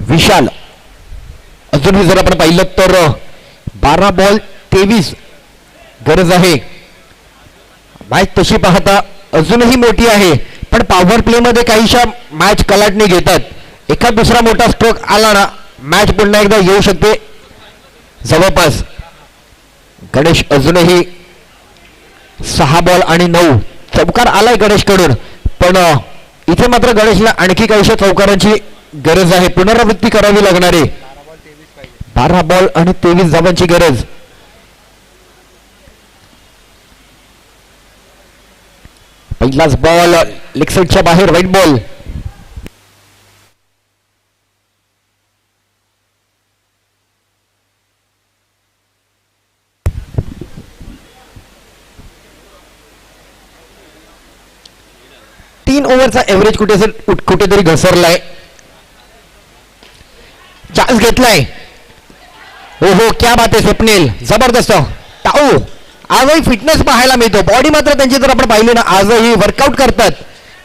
विशाल अजूनही जर आपण पाहिलं तर 12 बॉल 23 गरज आहे. मॅच तशी पाहता अजूनही मोठी आहे, पण पॉवर प्ले मध्ये काहीशा मॅच कलाटणी घेतात. एखाद दुसरा मोठा स्ट्रोक आला ना, मॅच पुन्हा एकदा येऊ शकते जवळपास. गणेश अजूनही 6 बॉल आणि 9 चौकार आलाय गणेश कडून, पण इथे मात्र गणेशला आणखी काहीशा चौकारांची गरज आहे. पुनरावृत्ती करावी लागणार आहे. 12 बॉल आणि 23 धावांची गरज. पहिलाच बॉल लेग साइडच्या बाहेर, व्हाईट बॉल. तीन ओव्हरचा एव्हरेज कुठेतरी घसरलाय. चान्स घेतलाय. हो हो, क्या बात आहे स्वप्नील, जबरदस्त. टाऊ आजही फिटनेस पाहायला मिळतो. बॉडी मात्र त्यांची जर आपण पाहिली ना, आजही वर्कआउट करतात,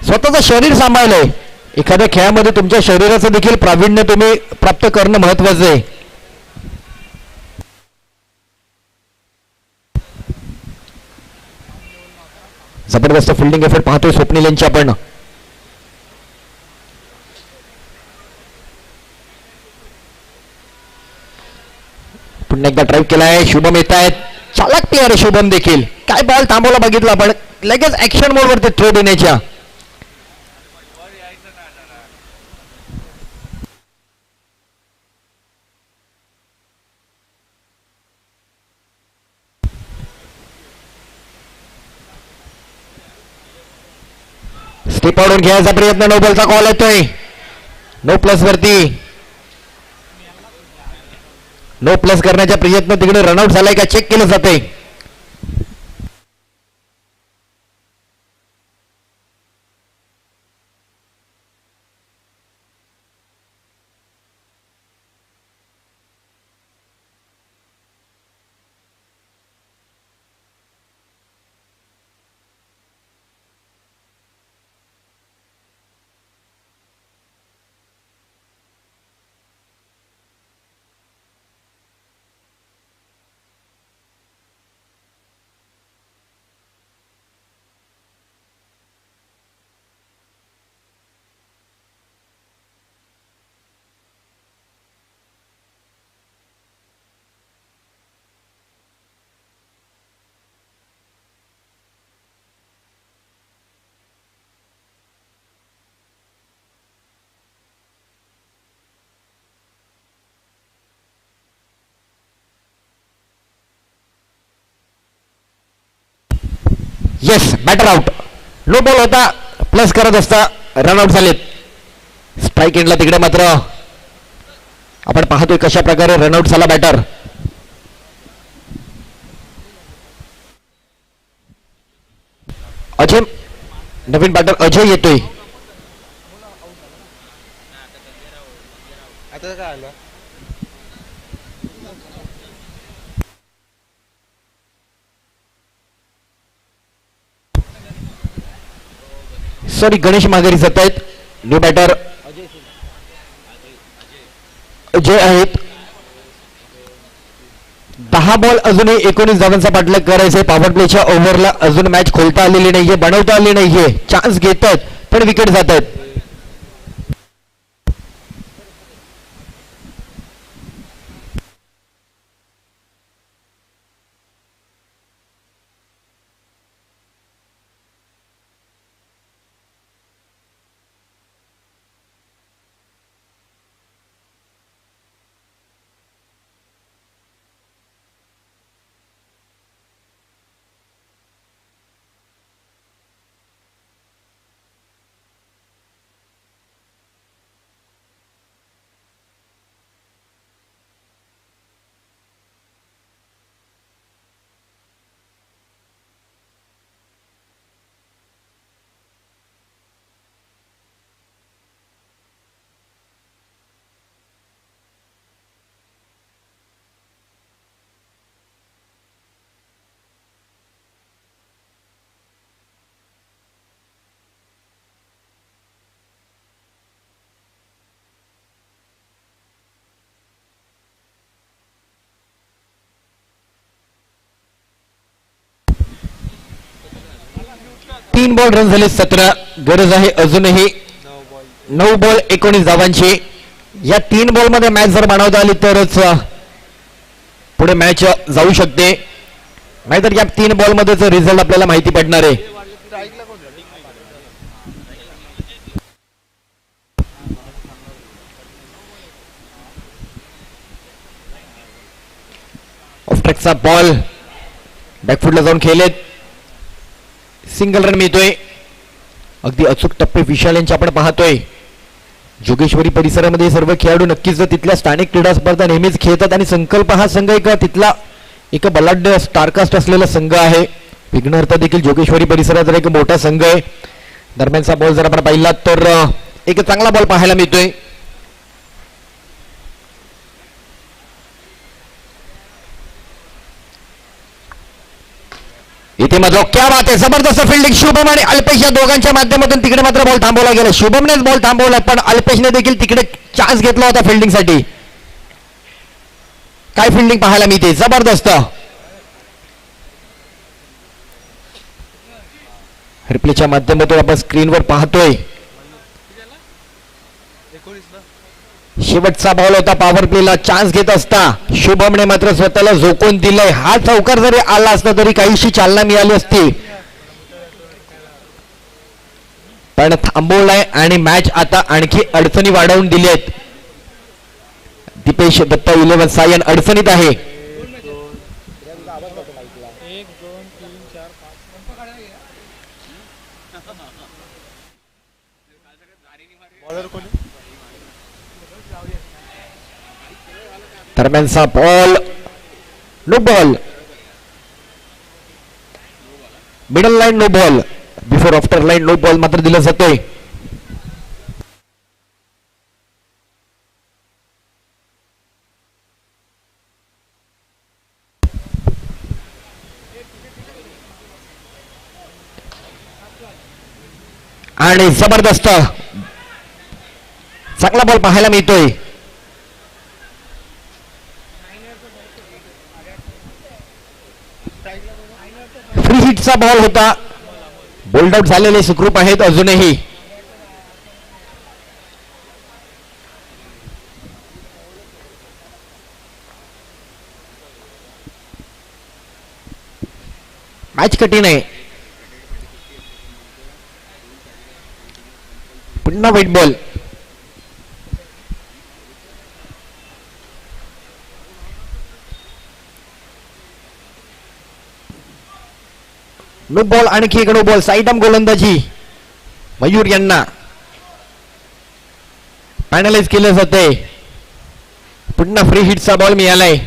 स्वतःचं शरीर सांभाळलंय. एखाद्या खेळामध्ये तुमच्या शरीराचं देखील प्रावीण्य तुम्ही प्राप्त करणं महत्वाचं आहे. जबरदस्त फिल्डिंग एफर्ट पाहतोय स्वप्नील यांची आपण. पुन्हा एकदा ड्राईव्ह केलाय, शुभम येत आहेत. चालक प्लेअर आहे शुभम देखील. काय बॉल थांबवला बघितला, पण लगेच ऍक्शन मोड वरती थ्रो देण्याच्या. स्टेप आउट घ्यायचा प्रयत्न, नो बॉलचा कॉल येतोय. नो प्लस वरती, नो प्लस करण्याचा प्रयत्न तिकडे रनआउट झालाय का चेक केलं जाते. Yes batter out. No ball होता प्लस करत असता रनआउट झालेत. स्ट्राईक एंडला तिकडे मात्र आपण पाहतोय कशा प्रकारे रनआउट झाला बॅटर. अजय नवीन बॅटर अजय येतोय. आता काय आलं सॉरी गणेश माघारी जात आहेत. न्यू बॅटर अजय आहेत. 10 बॉल अजूनही 19 धावांचा पाठलाग करायचा. पॉवर प्लेच्या ओव्हरला अजून मॅच खोलता आलेली नाहीये, बनवता आली नाहीये. चान्स घेत आहेत पण विकेट जात आहेत. तीन बॉल रन झाले 17. गरज आहे अजूनही 9 बॉल 19 धावांची. या 3 बॉल मध्ये मॅच जर बनवता आली तरच पुढे मॅच जाऊ शकते, नाहीतर या 3 बॉल मध्येच रिझल्ट आपल्याला माहिती पडणार आहे. ऑफ ट्रॅकचा बॉल बॅकफुटला जाऊन खेळलेत. सिंगल रन मिळतोय. अगदी अचूक टप्पे विशाल यांचे आपण पाहतोय. जोगेश्वरी परिसरामध्ये सर्व खेळाडू नक्कीच तिथल्या स्थानिक क्रीडा स्पर्धा नेहमीच खेळतात आणि संकल्प हा संघ एक तिथला एक बलाढ्य स्टारकास्ट असलेला संघ आहे. विघ्नहर्ता देखील जोगेश्वरी परिसरात एक मोठा संघ आहे. दरम्यानचा बॉल जर आपण पाहिला तर एक चांगला बॉल पाहायला मिळतोय. इथे मात्र क्या बात आहे, जबरदस्त फिल्डिंग शुभम आणि अल्पेश या दोघांच्या माध्यमातून तिकडे मात्र बॉल थांबवला गेला. शुभमनेच बॉल थांबवला पण अल्पेशने देखील तिकडे चान्स घेतला होता फिल्डिंगसाठी. काय फिल्डिंग पाहायला मिळते, जबरदस्त. रिप्लेच्या माध्यमातून आपण स्क्रीनवर पाहतोय शेवटचा बॉल होता. पॉवर प्लेला चान्स घेत असता शुभमने मात्र स्वतःला झोकून दिलंय. हा चौकार जरी आला असता तरी काहीशी चालना मिळाली असती, पण थांबवलाय आणि मॅच आता आणखी अडचणी वाढवून दिलेत. दीपेश दत्ता 11 सायन अडचणीत आहे. दरम्यानचा ball no ball. Middle line no ball. Before after line no ball मात्र दिलं जातोय. आणि जबरदस्त चांगला बॉल पाहायला मिळतोय. फ्री हिटचा बॉल होता. बोल्ड आउट झालेले सुखरूप आहेत अजूनही. मॅच कठीण आहे. पुन्हा व्हाईट बॉल. नो बॉल, आणखी एक नो बॉल. साईड आर्म गोलंदाजी मयूर यांना फायनलाइज केलं जाते. पुन्हा फ्री हिटचा बॉल मिळालाय.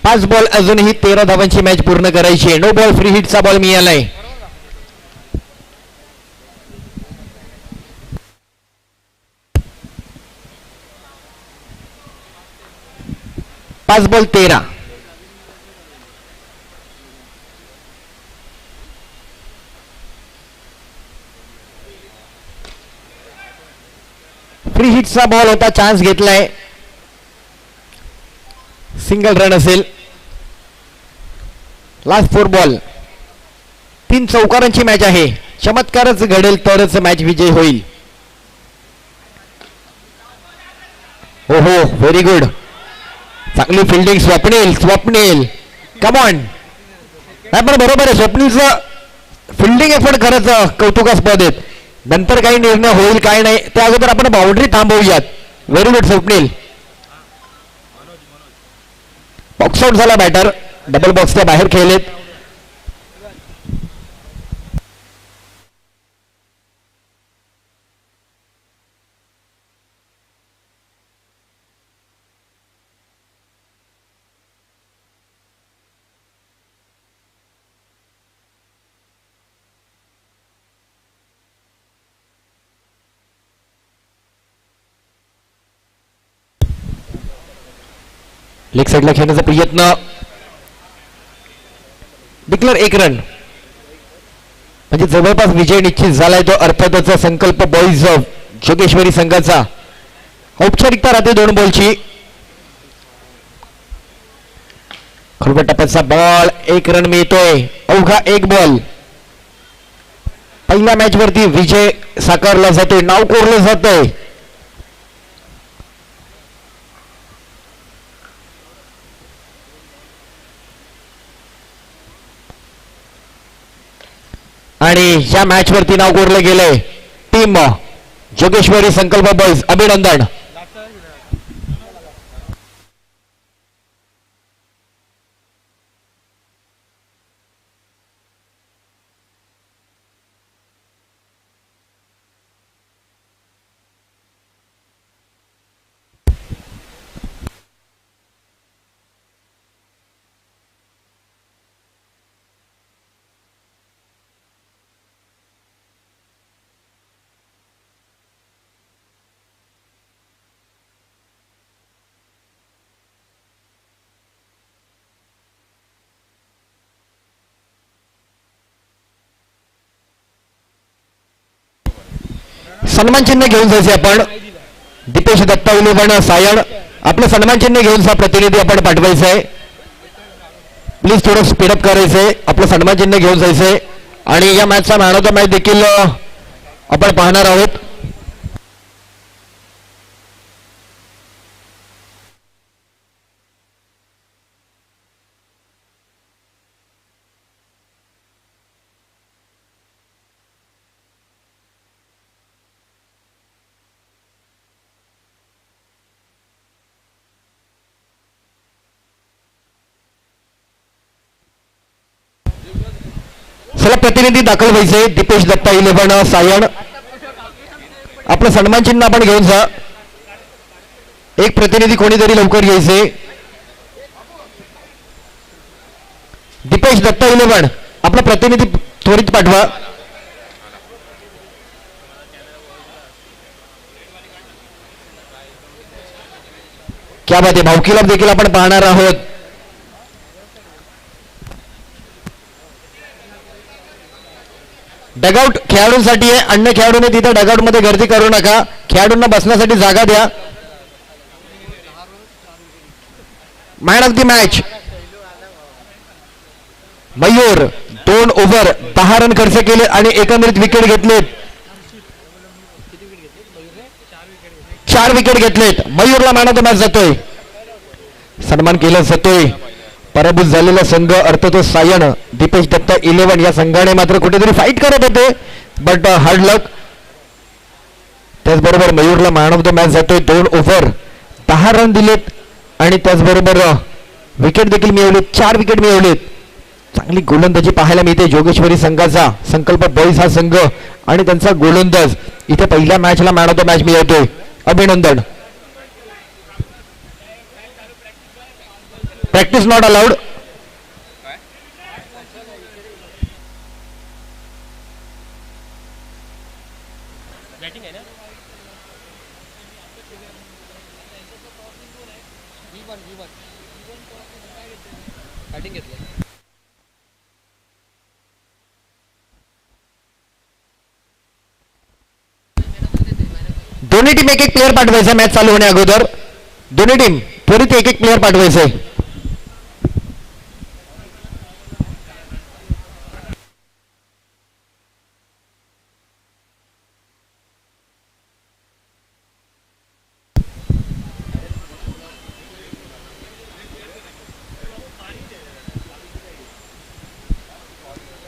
पाच बॉल अजूनही 13 धावांची मॅच पूर्ण करायची. नो बॉल, फ्री हिटचा बॉल मिळालाय. पाच बॉल 13. फ्री हिटचा बॉल होता, चान्स घेतलाय. सिंगल रन असेल. Last 4 ball. 3 चौकारांची मॅच आहे. चमत्कारच घडेल तरच मॅच विजय होईल. हो हो, व्हेरी गुड. चांगली फिल्डिंग स्वप्नील कम ऑन. नाही पण बरोबर आहे, स्वप्नीलचं फिल्डिंग एफर्ट खरंच कौतुकास्पद आहेत. नंतर काही निर्णय होईल काय नाही त्या अगोदर आपण बाउंड्री थांबवूयात. Very good Swapnil. Box out झाला बॅटर. डबल बॉक्सच्या बाहेर खेळलेत. लेग साईडला खेळण्याचा प्रयत्न. Declare 1 run. म्हणजे जवळपास विजय निश्चित झालाय. तो अर्थातच संकल्प बॉईज जोगेश्वरी संघाचा. औपचारिकता राहते 2 बॉलची. खरबट टप्प्याचा बॉल. 1 रन मिळतोय. अवघा 1 बॉल. पहिल्या मॅच वरती विजय साकारला जातोय, नाव कोरलं जातंय. आणि या मॅच वरती नाव कोरलं गेलंय टीम जोगेश्वरी संकल्प बॉईज. अभिनंदन. सन्मान चिन्ह घेऊन जायचे आपण. दीपेश दत्ता उलुबण सायण आपलं सन्मान चिन्ह घेऊन प्रतिनिधी आपण पाठवायचं आहे. प्लीज थोडं स्पीडअप करायचंय. आपलं सन्मान चिन्ह घेऊन जायचंय. आणि या मॅचचा मॅन ऑफ द मॅच देखील आपण पाहणार आहोत. चला प्रतिनिधी दाखल व्हायचे. दीपेश दत्ता 11 सायण आपलं सन्मान चिन्ह आपण घेऊन जा. एक प्रतिनिधी कोणीतरी लवकर घ्यायचे. दीपेश दत्ता 11 आपला प्रतिनिधी त्वरित पाठवा. क्या बात आहे. भावकीला देखील आपण पाहणार आहोत. डगआउट खेळाडूंसाठी आहे. अन्य खेळाडूंनी तिथे डगआउट मध्ये गर्दी करू नका. खेळाडूंना बसण्यासाठी जागा द्या. Man of the match Mayur. 2 over 10 run खर्च केले आणि एकंदरीत विकेट घेतलेत. 4 विकेट घेतलेत. मयूरला मॅन ऑफ द मॅच जातोय. सन्मान केला जातोय. पराभूत झालेला संघ अर्थातच सायन दीपेश दत्ता 11 या संघाने मात्र कुठेतरी फाईट करत होते, बट हार्ड लक. त्याचबरोबर मयूरला मॅन ऑफ द मॅच जातोय. 2 ओव्हर 10 रन दिलेत आणि त्याचबरोबर विकेट देखील मिळवले, 4 विकेट मिळवलेत. चांगली गोलंदाजी पाहायला मिळते जोगेश्वरी संघाचा. संकल्प बॉईज हा संघ आणि त्यांचा गोलंदाज इथे पहिल्या मॅचला मॅन ऑफ द मॅच मिळवतोय. अभिनंदन. Practice not allowed. बॅटिंग घेतलं. दोन्ही टीम एक एक प्लेअर पाठवायचा मॅच चालू होण्या अगोदर. दोन्ही टीम त्वरित एक एक प्लेअर पाठवायचंय.